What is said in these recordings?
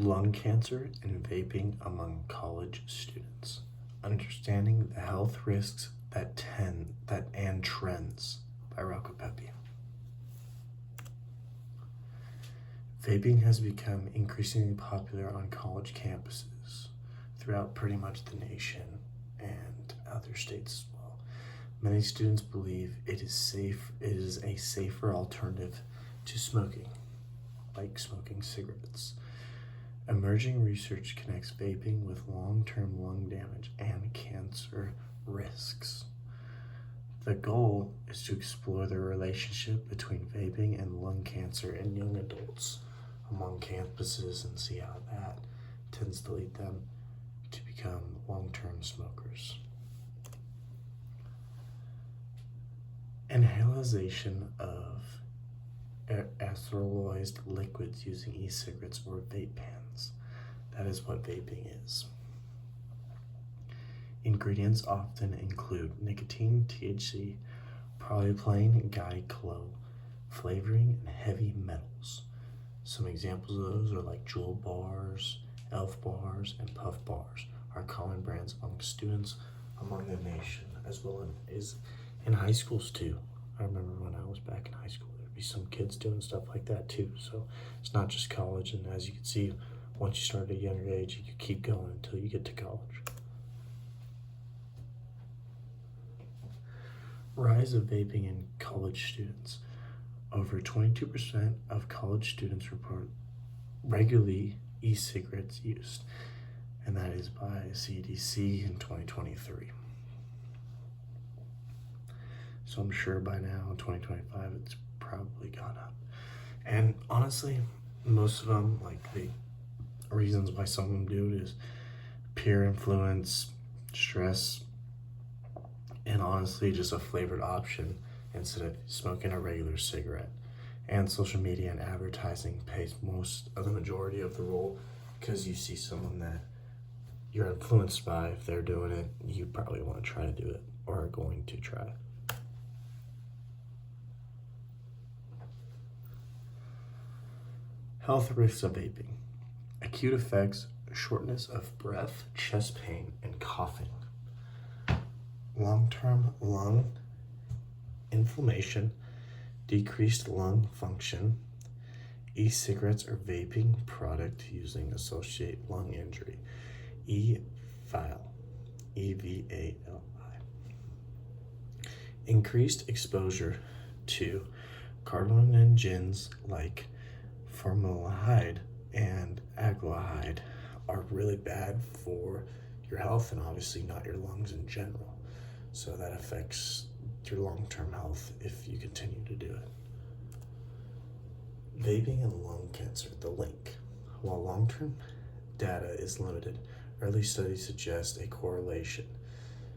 Lung cancer and vaping among college students. Understanding the health risks and trends by Rocco Pepe. Vaping has become increasingly popular on college campuses throughout pretty much the nation and other states as well. Many students believe it is a safer alternative to smoking, like smoking cigarettes. Emerging research connects vaping with long-term lung damage and cancer risks. The goal is to explore the relationship between vaping and lung cancer in young adults among campuses and see how that tends to lead them to become long-term smokers. Inhalation of aerosolized liquids using e-cigarettes or vape pens. That is what vaping is. Ingredients often include nicotine, THC, polyplain guaiacol, flavoring, and heavy metals. Some examples of those are like Juul bars, Elf bars, and Puff bars are common brands among students among the nation, as well as in high schools too. I remember when I was back in high school, there'd be some kids doing stuff like that too. So it's not just college, and as you can see, once you start at a younger age, you can keep going until you get to college. Rise of vaping in college students. Over 22% of college students report regularly e-cigarettes used, and that is by CDC in 2023. So I'm sure by now in 2025 it's probably gone up. And honestly, most of them, like the reasons why some of them do it is peer influence, stress, and honestly just a flavored option instead of smoking a regular cigarette. And social media and advertising plays most of the majority of the role, because you see someone that you're influenced by. If they're doing it, you probably want to try to do it or are going to try. Health risks of vaping. Acute effects, shortness of breath, chest pain, and coughing. Long-term lung inflammation, decreased lung function. E-cigarettes or vaping product using associate lung injury. E-VALI. Increased exposure to carcinogens like formaldehyde and aldehyde are really bad for your health and obviously not your lungs in general. So that affects your long-term health if you continue to do it. Vaping and lung cancer, the link. While long-term data is limited, early studies suggest a correlation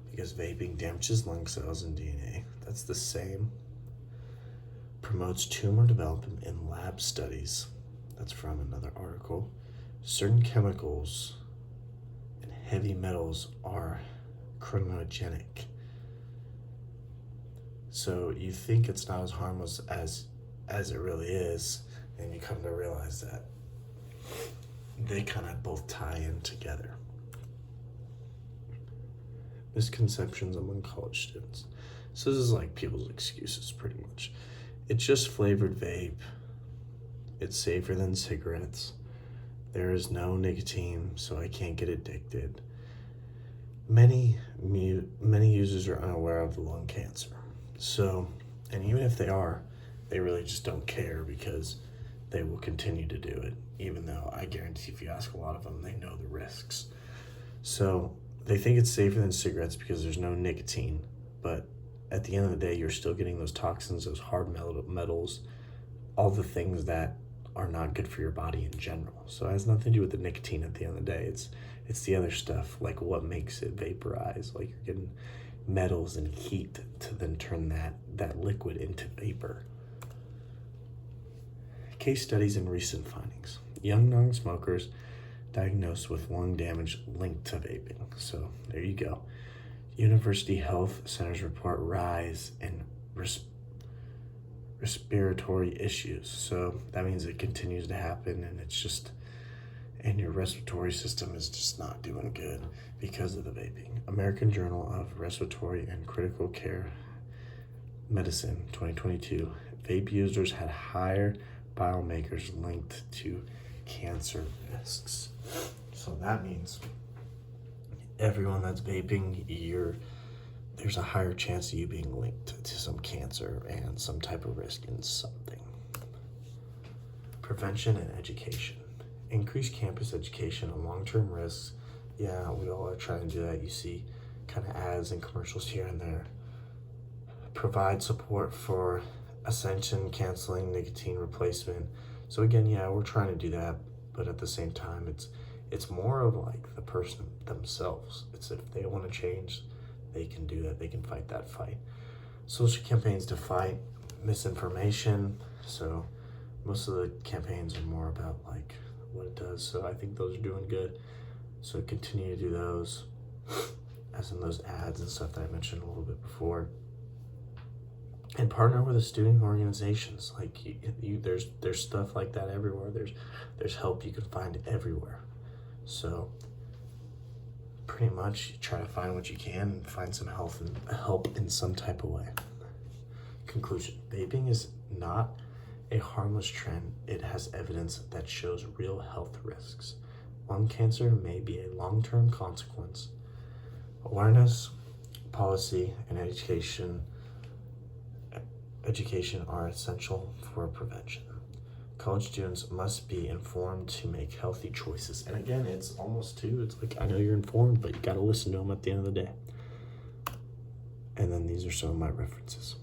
because vaping damages lung cells and DNA. That's the same. Promotes tumor development in lab studies. That's from another article. Certain chemicals and heavy metals are carcinogenic. So you think it's not as harmless as it really is, and you come to realize that they kind of both tie in together. Misconceptions among college students. So this is like people's excuses pretty much. It's just flavored vape. It's safer than cigarettes. There is no nicotine, so I can't get addicted. Many users are unaware of the lung cancer. So, and even if they are, they really just don't care because they will continue to do it, even though I guarantee if you ask a lot of them, they know the risks. So they think it's safer than cigarettes because there's no nicotine, but at the end of the day, you're still getting those toxins, those hard metals, all the things that are not good for your body in general. So it has nothing to do with the nicotine at the end of the day. It's the other stuff, like what makes it vaporize. Like you're getting metals and heat to then turn that liquid into vapor. Case studies and recent findings. Young non-smokers diagnosed with lung damage linked to vaping. So there you go. University Health Centers report rise in respiratory issues. So that means it continues to happen, and and your respiratory system is just not doing good because of the vaping. American Journal of Respiratory and Critical Care Medicine 2022, vape users had higher biomarkers linked to cancer risks. So that means everyone that's vaping, there's a higher chance of you being linked to some cancer and some type of risk in something. Prevention and education. Increase campus education on long-term risks. Yeah, we all are trying to do that. You see kind of ads and commercials here and there. Provide support for ascension, canceling, nicotine replacement. So again, yeah, we're trying to do that, but at the same time, it's more of like the person themselves. It's if they want to change, they can do that. They can fight that fight. Social campaigns to fight misinformation. So most of the campaigns are more about like what it does. So I think those are doing good. So continue to do those, as in those ads and stuff that I mentioned a little bit before. And partner with the student organizations. Like there's stuff like that everywhere. There's help you can find everywhere. So pretty much you try to find what you can and find some help in some type of way. Conclusion: vaping is not a harmless trend. It has evidence that shows real health risks. Lung cancer may be a long-term consequence. Awareness, policy, and education are essential for prevention. College students must be informed to make healthy choices. And again, it's like, I know you're informed, but you got to listen to them at the end of the day. And then these are some of my references.